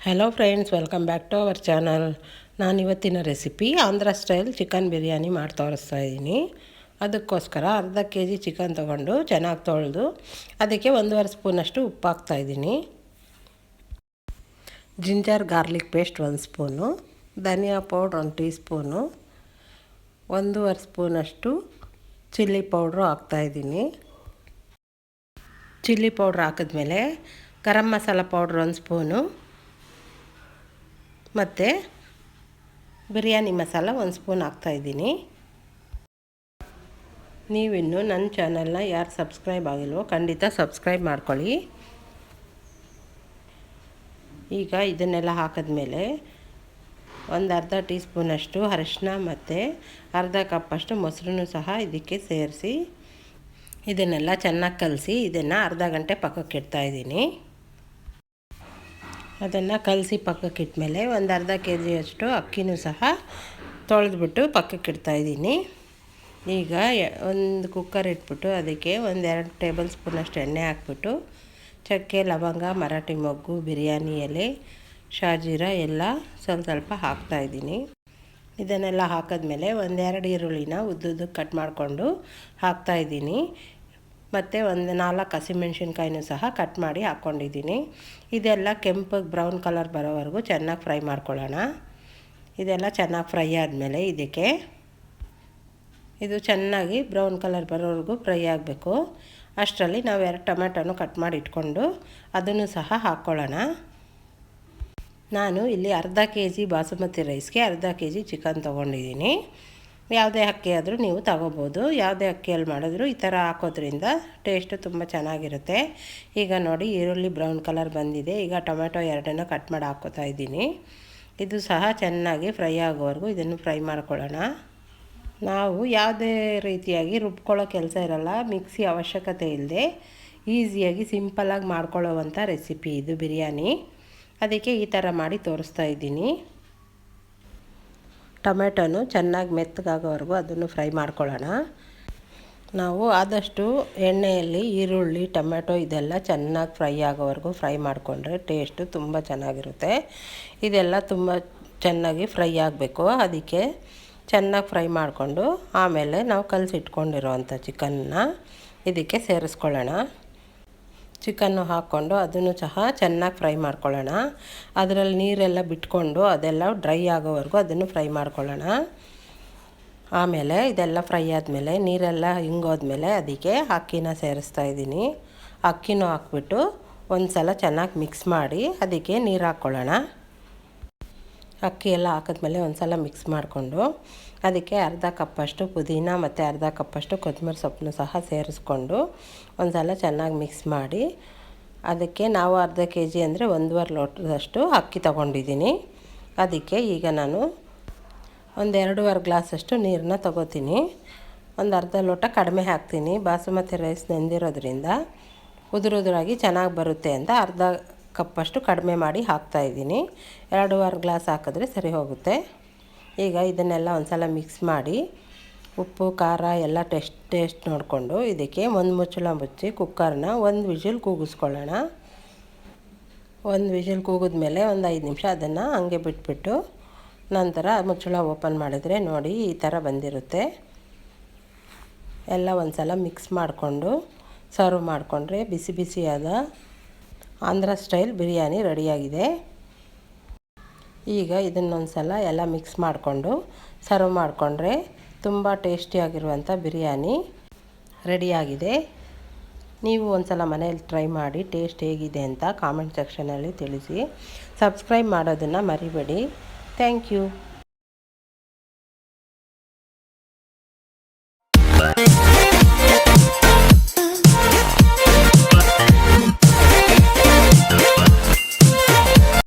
Hello friends, welcome back to our channel. ನಾನು ಇವತ್ತಿನ recipe Andhra style chicken biryani ಮಾಡಿ ತೋರಿಸ್ತಾ ಇದ್ದೀನಿ. ಅದಕ್ಕೋಸ್ಕರ ಅರ್ಧ ಕೆ ಜಿ ಚಿಕನ್ ತೊಗೊಂಡು ಚೆನ್ನಾಗಿ ತೊಳೆದು ಅದಕ್ಕೆ 1.5 ಸ್ಪೂನಷ್ಟು ಉಪ್ಪು ಹಾಕ್ತಾಯಿದ್ದೀನಿ. ಜಿಂಜರ್ ಗಾರ್ಲಿಕ್ ಪೇಸ್ಟ್ 1 ಸ್ಪೂನು, ಧನಿಯಾ ಪೌಡ್ರ್ 1 ಟೀ ಸ್ಪೂನು, 1.5 ಸ್ಪೂನಷ್ಟು ಚಿಲ್ಲಿ ಪೌಡ್ರು ಹಾಕ್ತಾಯಿದ್ದೀನಿ. ಚಿಲ್ಲಿ ಪೌಡ್ರ್ ಹಾಕಿದ್ಮೇಲೆ ಗರಂ ಮಸಾಲ ಪೌಡ್ರ್ 1 ಸ್ಪೂನು ಮತ್ತು ಬಿರಿಯಾನಿ ಮಸಾಲ 1 ಸ್ಪೂನ್ ಹಾಕ್ತಾಯಿದ್ದೀನಿ. ನೀವಿನ್ನೂ ನನ್ನ ಚಾನಲ್ನ ಯಾರು ಸಬ್ಸ್ಕ್ರೈಬ್ ಆಗಿಲ್ವೋ ಖಂಡಿತ ಸಬ್ಸ್ಕ್ರೈಬ್ ಮಾಡ್ಕೊಳ್ಳಿ. ಈಗ ಇದನ್ನೆಲ್ಲ ಹಾಕಿದ್ಮೇಲೆ ಒಂದು ಅರ್ಧ ಟೀ ಸ್ಪೂನಷ್ಟು ಅರಿಶಿನ ಮತ್ತು ಅರ್ಧ ಕಪ್ಪಷ್ಟು ಮೊಸರನ್ನು ಸಹ ಇದಕ್ಕೆ ಸೇರಿಸಿ ಇದನ್ನೆಲ್ಲ ಚೆನ್ನಾಗಿ ಕಲಸಿ ಇದನ್ನು ಅರ್ಧ ಗಂಟೆ ಪಕ್ಕಕ್ಕೆ ಇಡ್ತಾಯಿದ್ದೀನಿ. ಅದನ್ನು ಕಲಸಿ ಪಕ್ಕಕ್ಕೆ ಇಟ್ಮೇಲೆ ಒಂದು ಅರ್ಧ ಕೆ ಜಿಯಷ್ಟು ಅಕ್ಕಿನೂ ಸಹ ತೊಳೆದ್ಬಿಟ್ಟು ಪಕ್ಕಕ್ಕೆ ಇಡ್ತಾಯಿದ್ದೀನಿ. ಈಗ ಒಂದು ಕುಕ್ಕರ್ ಇಟ್ಬಿಟ್ಟು ಅದಕ್ಕೆ 1-2 ಟೇಬಲ್ ಸ್ಪೂನಷ್ಟು ಎಣ್ಣೆ ಹಾಕ್ಬಿಟ್ಟು ಚಕ್ಕೆ, ಲವಂಗ, ಮರಾಠಿ ಮೊಗ್ಗು, ಬಿರಿಯಾನಿ ಎಲೆ, ಶಾಜೀರ ಎಲ್ಲ ಸ್ವಲ್ಪ ಹಾಕ್ತಾಯಿದ್ದೀನಿ. ಇದನ್ನೆಲ್ಲ ಹಾಕಿದ್ಮೇಲೆ 1-2 ಈರುಳ್ಳಿನ ಉದ್ದುದ್ದಕ್ಕೆ ಕಟ್ ಮಾಡಿಕೊಂಡು ಹಾಕ್ತಾಯಿದ್ದೀನಿ. ಮತ್ತು 4 ಹಸಿಮೆಣ್ಸಿನ್ಕಾಯಿನೂ ಸಹ ಕಟ್ ಮಾಡಿ ಹಾಕ್ಕೊಂಡಿದ್ದೀನಿ. ಇದೆಲ್ಲ ಕೆಂಪಗೆ ಬ್ರೌನ್ ಕಲರ್ ಬರೋವರೆಗೂ ಚೆನ್ನಾಗಿ ಫ್ರೈ ಮಾಡ್ಕೊಳ್ಳೋಣ. ಇದೆಲ್ಲ ಚೆನ್ನಾಗಿ ಫ್ರೈ ಆದಮೇಲೆ ಇದಕ್ಕೆ ಇದು ಚೆನ್ನಾಗಿ ಬ್ರೌನ್ ಕಲರ್ ಬರೋವರೆಗೂ ಫ್ರೈ ಆಗಬೇಕು. ಅಷ್ಟರಲ್ಲಿ ನಾವು 2 ಟೊಮೆಟೊನು ಕಟ್ ಮಾಡಿ ಇಟ್ಕೊಂಡು ಅದನ್ನು ಸಹ ಹಾಕ್ಕೊಳ್ಳೋಣ. ನಾನು ಇಲ್ಲಿ ಅರ್ಧ ಕೆ ಜಿ ಬಾಸುಮತಿ ರೈಸ್ಗೆ ಅರ್ಧ ಕೆ ಜಿ ಚಿಕನ್ ತೊಗೊಂಡಿದ್ದೀನಿ. ಯಾವುದೇ ಅಕ್ಕಿ ಆದರೂ ನೀವು ತಗೋಬೋದು. ಯಾವುದೇ ಅಕ್ಕಿಯಲ್ಲಿ ಮಾಡಿದ್ರು ಈ ಥರ ಹಾಕೋದ್ರಿಂದ ಟೇಸ್ಟು ತುಂಬ ಚೆನ್ನಾಗಿರುತ್ತೆ. ಈಗ ನೋಡಿ ಈರುಳ್ಳಿ ಬ್ರೌನ್ ಕಲರ್ ಬಂದಿದೆ. ಈಗ ಟೊಮೆಟೊ 2 ಕಟ್ ಮಾಡಿ ಹಾಕ್ಕೋತಾ ಇದ್ದೀನಿ. ಇದು ಸಹ ಚೆನ್ನಾಗಿ ಫ್ರೈ ಆಗೋವರೆಗೂ ಇದನ್ನು ಫ್ರೈ ಮಾಡ್ಕೊಳ್ಳೋಣ. ನಾವು ಯಾವುದೇ ರೀತಿಯಾಗಿ ರುಬ್ಕೊಳ್ಳೋ ಕೆಲಸ ಇರಲ್ಲ, ಮಿಕ್ಸಿ ಅವಶ್ಯಕತೆ ಇಲ್ಲದೆ ಈಸಿಯಾಗಿ ಸಿಂಪಲ್ಲಾಗಿ ಮಾಡ್ಕೊಳ್ಳೋವಂಥ ರೆಸಿಪಿ ಇದು ಬಿರಿಯಾನಿ. ಅದಕ್ಕೆ ಈ ಥರ ಮಾಡಿ ತೋರಿಸ್ತಾ ಇದ್ದೀನಿ. ಟೊಮೆಟೊನು ಚೆನ್ನಾಗಿ ಮೆತ್ತಗಾಗೋವರೆಗೂ ಅದನ್ನು ಫ್ರೈ ಮಾಡ್ಕೊಳ್ಳೋಣ. ನಾವು ಆದಷ್ಟು ಎಣ್ಣೆಯಲ್ಲಿ ಈರುಳ್ಳಿ, ಟೊಮೆಟೊ ಇದೆಲ್ಲ ಚೆನ್ನಾಗಿ ಫ್ರೈ ಆಗೋವರೆಗೂ ಫ್ರೈ ಮಾಡಿಕೊಂಡ್ರೆ ಟೇಸ್ಟು ತುಂಬ ಚೆನ್ನಾಗಿರುತ್ತೆ. ಇದೆಲ್ಲ ತುಂಬ ಚೆನ್ನಾಗಿ ಫ್ರೈ ಆಗಬೇಕು. ಅದಕ್ಕೆ ಚೆನ್ನಾಗಿ ಫ್ರೈ ಮಾಡಿಕೊಂಡು ಆಮೇಲೆ ನಾವು ಕಲಸಿಟ್ಕೊಂಡಿರೋವಂಥ ಚಿಕನ್ನ ಇದಕ್ಕೆ ಸೇರಿಸ್ಕೊಳ್ಳೋಣ. ಚಿಕನ್ನು ಹಾಕ್ಕೊಂಡು ಅದನ್ನು ಸಹ ಚೆನ್ನಾಗಿ ಫ್ರೈ ಮಾಡ್ಕೊಳ್ಳೋಣ. ಅದರಲ್ಲಿ ನೀರೆಲ್ಲ ಬಿಟ್ಕೊಂಡು ಅದೆಲ್ಲ ಡ್ರೈ ಆಗೋವರೆಗೂ ಅದನ್ನು ಫ್ರೈ ಮಾಡ್ಕೊಳ್ಳೋಣ. ಆಮೇಲೆ ಇದೆಲ್ಲ ಫ್ರೈ ಆದಮೇಲೆ ನೀರೆಲ್ಲ ಹಿಂಗೋದ್ಮೇಲೆ ಅದಕ್ಕೆ ಅಕ್ಕಿನ ಸೇರಿಸ್ತಾ ಇದ್ದೀನಿ. ಅಕ್ಕಿನೂ ಹಾಕ್ಬಿಟ್ಟು ಒಂದು ಸಲ ಚೆನ್ನಾಗಿ ಮಿಕ್ಸ್ ಮಾಡಿ ಅದಕ್ಕೆ ನೀರು ಹಾಕ್ಕೊಳ್ಳೋಣ. ಅಕ್ಕಿ ಎಲ್ಲ ಹಾಕಿದ್ಮೇಲೆ ಒಂದು ಸಲ ಮಿಕ್ಸ್ ಮಾಡಿಕೊಂಡು ಅದಕ್ಕೆ ಅರ್ಧ ಕಪ್ಪಷ್ಟು ಪುದೀನ ಮತ್ತು ಅರ್ಧ ಕಪ್ಪಷ್ಟು ಕೊತ್ತಂಬರಿ ಸೊಪ್ಪನ್ನು ಸಹ ಸೇರಿಸ್ಕೊಂಡು ಒಂದು ಸಲ ಚೆನ್ನಾಗಿ ಮಿಕ್ಸ್ ಮಾಡಿ ಅದಕ್ಕೆ ನಾವು ಅರ್ಧ ಕೆ ಜಿ ಅಂದರೆ 1.5 ಲೋಟದಷ್ಟು ಅಕ್ಕಿ ತೊಗೊಂಡಿದ್ದೀನಿ. ಅದಕ್ಕೆ ಈಗ ನಾನು ಒಂದು 2.5 ಗ್ಲಾಸಷ್ಟು ನೀರನ್ನ ತೊಗೋತೀನಿ. ಒಂದು ಅರ್ಧ ಲೋಟ ಕಡಿಮೆ ಹಾಕ್ತೀನಿ. ಬಾಸುಮತಿ ರೈಸ್ ನೆಂದಿರೋದ್ರಿಂದ ಉದುರಾಗಿ ಚೆನ್ನಾಗಿ ಬರುತ್ತೆ ಅಂತ ಅರ್ಧ ಕಪ್ಪಷ್ಟು ಕಡಿಮೆ ಮಾಡಿ ಹಾಕ್ತಾಯಿದ್ದೀನಿ. 2.5 ಗ್ಲಾಸ್ ಹಾಕಿದ್ರೆ ಸರಿ ಹೋಗುತ್ತೆ. ಈಗ ಇದನ್ನೆಲ್ಲ ಒಂದು ಸಲ ಮಿಕ್ಸ್ ಮಾಡಿ ಉಪ್ಪು ಖಾರ ಎಲ್ಲ ಟೇಸ್ಟ್ ನೋಡಿಕೊಂಡು ಇದಕ್ಕೆ ಒಂದು ಮುಚ್ಚಳ ಮುಚ್ಚಿ ಕುಕ್ಕರ್ನ 1 ವಿಷಲ್ ಕೂಗಿಸ್ಕೊಳ್ಳೋಣ. 1 ವಿಷಲ್ ಕೂಗಿದ್ಮೇಲೆ ಒಂದು 5 ನಿಮಿಷ ಅದನ್ನು ಹಂಗೆ ಬಿಟ್ಬಿಟ್ಟು ನಂತರ ಮುಚ್ಚಳ ಓಪನ್ ಮಾಡಿದರೆ ನೋಡಿ ಈ ಥರ ಬಂದಿರುತ್ತೆ. ಎಲ್ಲ ಒಂದು ಸಲ ಮಿಕ್ಸ್ ಮಾಡಿಕೊಂಡು ಸರ್ವ್ ಮಾಡಿಕೊಂಡ್ರೆ ಬಿಸಿ ಬಿಸಿಯಾದ ಆಂಧ್ರ ಸ್ಟೈಲ್ ಬಿರಿಯಾನಿ ರೆಡಿಯಾಗಿದೆ. ಈಗ ಇದನ್ನೊಂದು ಸಲ ಎಲ್ಲ ಮಿಕ್ಸ್ ಮಾಡಿಕೊಂಡು ಸರ್ವ್ ಮಾಡಿಕೊಂಡ್ರೆ ತುಂಬ ಟೇಸ್ಟಿಯಾಗಿರುವಂಥ ಬಿರಿಯಾನಿ ರೆಡಿಯಾಗಿದೆ. ನೀವು ಒಂದು ಸಲ ಮನೇಲಿ ಟ್ರೈ ಮಾಡಿ ಟೇಸ್ಟ್ ಹೇಗಿದೆ ಅಂತ ಕಾಮೆಂಟ್ ಸೆಕ್ಷನಲ್ಲಿ ತಿಳಿಸಿ. ಸಬ್ಸ್ಕ್ರೈಬ್ ಮಾಡೋದನ್ನು ಮರಿಬೇಡಿ. Thank you.